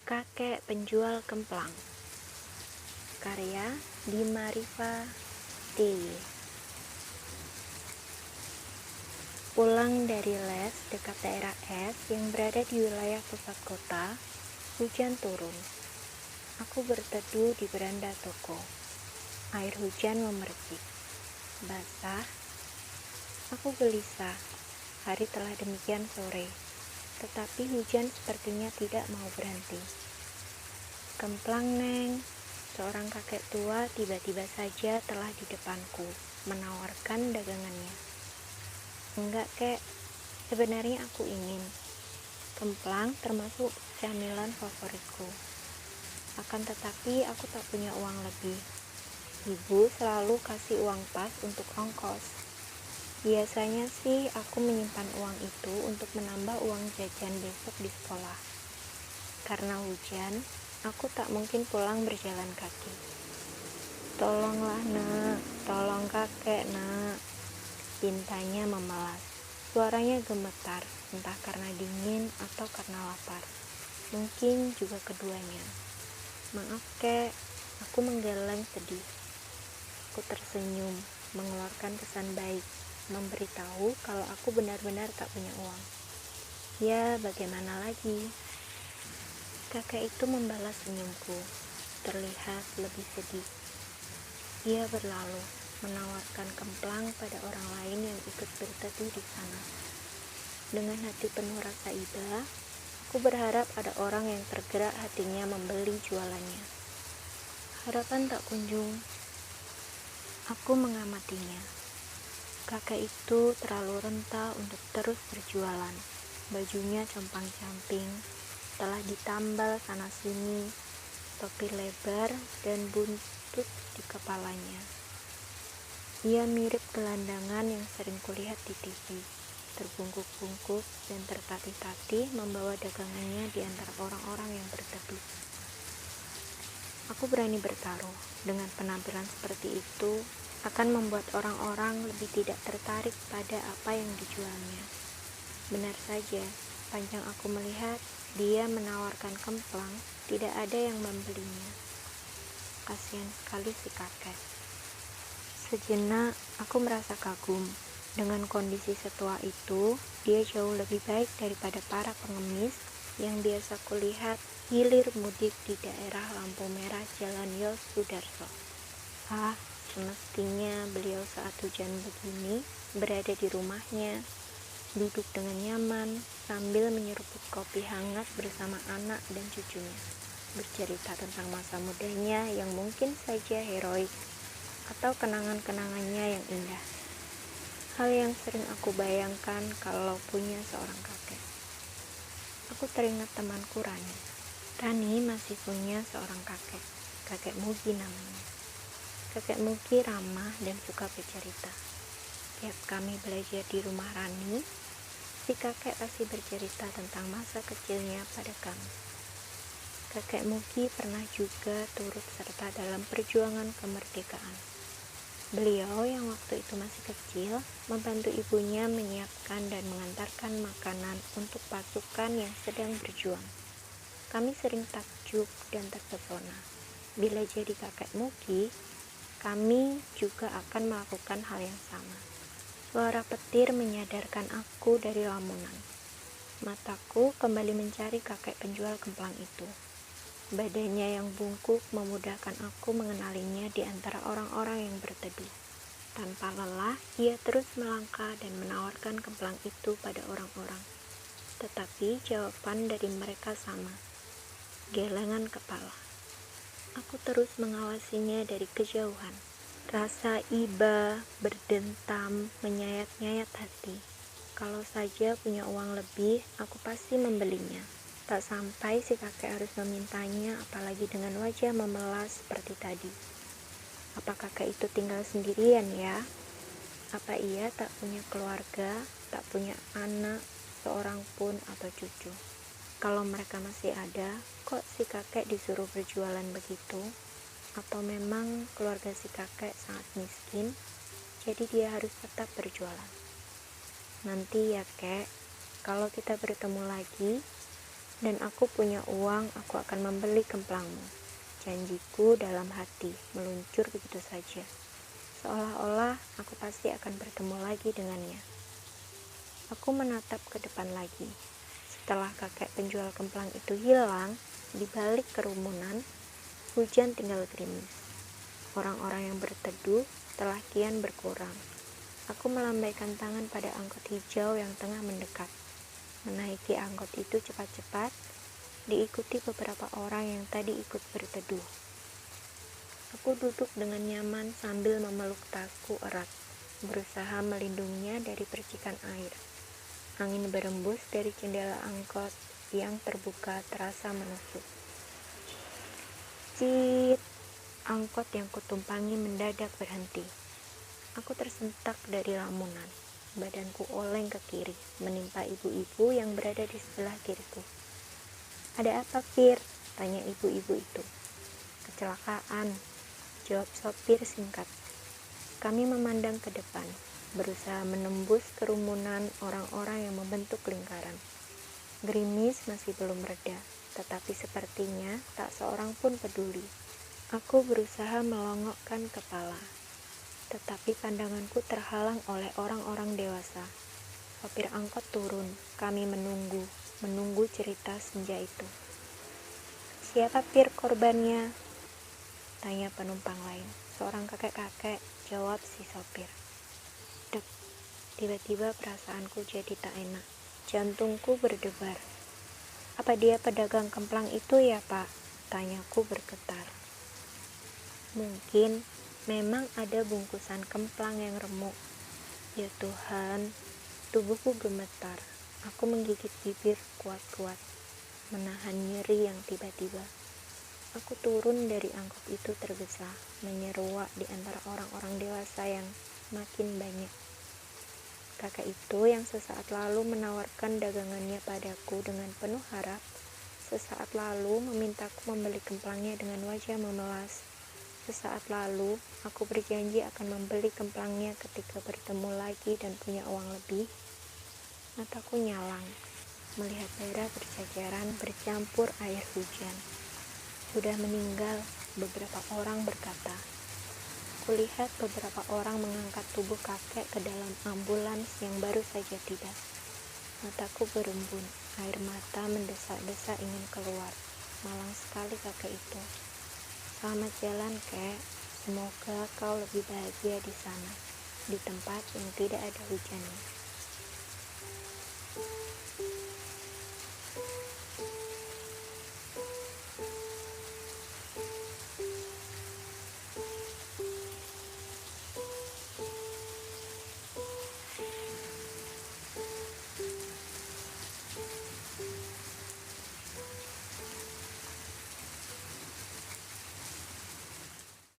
Kakek Penjual Kemplang, karya Dima Rifa D.Y. Pulang dari les dekat daerah S yang berada di wilayah pusat kota, hujan turun. Aku berteduh di beranda toko. Air hujan memercik. Basah. Aku gelisah. Hari telah demikian sore. Tetapi hujan sepertinya tidak mau berhenti. Kemplang, Neng. Seorang kakek tua tiba-tiba saja telah di depanku, menawarkan dagangannya. Enggak, Kek. Sebenarnya aku ingin. Kemplang termasuk camilan favoritku. Akan tetapi aku tak punya uang lebih. Ibu selalu kasih uang pas untuk ongkos. Biasanya sih aku menyimpan uang itu untuk menambah uang jajan besok di sekolah. Karena hujan, aku tak mungkin pulang berjalan kaki. Tolonglah, Nak. Tolong kakek, Nak. Pintanya memelas. Suaranya gemetar, entah karena dingin atau karena lapar. Mungkin juga keduanya. Maaf, Kek. Aku menggeleng sedih. Aku tersenyum, mengeluarkan kesan baik, memberitahu kalau aku benar-benar tak punya uang. Ya, bagaimana lagi? Kakek itu membalas senyumku, terlihat lebih sedih. Dia berlalu, menawarkan kemplang pada orang lain yang ikut berteduh di sana. Dengan hati penuh rasa iba, aku berharap ada orang yang tergerak hatinya membeli jualannya. Harapan tak kunjung. Aku mengamatinya. Kakek itu terlalu renta untuk terus berjualan. Bajunya compang-camping, telah ditambal sana-sini, topi lebar dan buntut di kepalanya. Ia mirip gelandangan yang sering kulihat di TV, terbungkuk-bungkuk dan tertatih-tatih membawa dagangannya di antara orang-orang yang berteduh. Aku berani bertaruh, dengan penampilan seperti itu akan membuat orang-orang lebih tidak tertarik pada apa yang dijualnya. Benar saja, panjang aku melihat, dia menawarkan kemplang, tidak ada yang membelinya. Kasihan sekali si kakek. Sejenak, aku merasa kagum. Dengan kondisi setua itu, dia jauh lebih baik daripada para pengemis yang biasa kulihat hilir mudik di daerah lampu merah Jalan Yos Sudarso. Semestinya beliau saat hujan begini berada di rumahnya, duduk dengan nyaman sambil menyeruput kopi hangat bersama anak dan cucunya, bercerita tentang masa mudanya yang mungkin saja heroik atau kenangan-kenangannya yang indah. Hal yang sering aku bayangkan kalau punya seorang kakek. Aku teringat temanku Rani. Rani masih punya seorang kakek, kakek Mugi namanya. Kakek Mugi ramah dan suka bercerita. Tiap kami belajar di rumah Rani, si kakek pasti bercerita tentang masa kecilnya pada kami. Kakek Mugi pernah juga turut serta dalam perjuangan kemerdekaan. Beliau yang waktu itu masih kecil, membantu ibunya menyiapkan dan mengantarkan makanan untuk pasukan yang sedang berjuang. Kami sering takjub dan terpesona. Bila jadi kakek Mugi, kami juga akan melakukan hal yang sama. Suara petir menyadarkan aku dari lamunan. Mataku kembali mencari kakek penjual kemplang itu. Badannya yang bungkuk memudahkan aku mengenalinya di antara orang-orang yang berteduh. Tanpa lelah, ia terus melangkah dan menawarkan kemplang itu pada orang-orang. Tetapi jawaban dari mereka sama. Gelengan kepala. Aku terus mengawasinya dari kejauhan. Rasa iba berdentam menyayat-nyayat hati. Kalau saja punya uang lebih, aku pasti membelinya. Tak sampai si kakek harus memintanya, apalagi dengan wajah memelas seperti tadi. Apa kakek itu tinggal sendirian ya? Apa ia tak punya keluarga, tak punya anak, seorang pun atau cucu? Kalau mereka masih ada, kok si kakek disuruh berjualan begitu? Atau memang keluarga si kakek sangat miskin, jadi dia harus tetap berjualan? Nanti ya, Kek, kalau kita bertemu lagi, Dan aku punya uang, aku akan membeli kemplangmu. Janjiku dalam hati meluncur begitu saja. Seolah-olah aku pasti akan bertemu lagi dengannya. Aku menatap ke depan lagi. Setelah kakek penjual kemplang itu hilang, di balik kerumunan, hujan tinggal gerimis. Orang-orang yang berteduh telah kian berkurang. Aku melambaikan tangan pada angkot hijau yang tengah mendekat. Menaiki angkot itu cepat-cepat, diikuti beberapa orang yang tadi ikut berteduh. Aku duduk dengan nyaman sambil memeluk tasku erat, berusaha melindunginya dari percikan air. Angin berembus dari jendela angkot yang terbuka terasa menusuk. Cit, angkot yang kutumpangi mendadak berhenti. Aku tersentak dari lamunan. Badanku oleng ke kiri, menimpa ibu-ibu yang berada di sebelah kiriku. Ada apa, Fir? Tanya ibu-ibu itu. Kecelakaan, jawab sopir singkat. Kami memandang ke depan, berusaha menembus kerumunan orang-orang yang membentuk lingkaran. Gerimis masih belum reda, tetapi sepertinya tak seorang pun peduli. Aku berusaha melongokkan kepala, tetapi pandanganku terhalang oleh orang-orang dewasa. Sopir angkot turun, kami menunggu cerita senja itu. Siapa Pir korbannya? Tanya penumpang lain. Seorang kakek-kakek, jawab si sopir. Dek, tiba-tiba perasaanku jadi tak enak. Jantungku berdebar. Apa dia pedagang kemplang itu ya, Pak? Tanyaku bergetar. Mungkin memang ada bungkusan kemplang yang remuk. Ya Tuhan, tubuhku gemetar. Aku menggigit bibir kuat-kuat, menahan nyeri yang tiba-tiba. Aku turun dari angkot itu tergesa, menyeruak di antara orang-orang dewasa yang makin banyak. Kakek itu yang sesaat lalu menawarkan dagangannya padaku dengan penuh harap, sesaat lalu memintaku membeli kemplangnya dengan wajah memelas. Sesaat lalu, aku berjanji akan membeli kemplangnya ketika bertemu lagi dan punya uang lebih. Mataku nyalang, melihat darah berceceran bercampur air hujan. Sudah meninggal, beberapa orang berkata. Kulihat beberapa orang mengangkat tubuh kakek ke dalam ambulans yang baru saja tiba. Mataku berembun, air mata mendesak-desak ingin keluar. Malang sekali kakek itu. Selamat jalan, Kek. Semoga kau lebih bahagia di sana, di tempat yang tidak ada hujannya.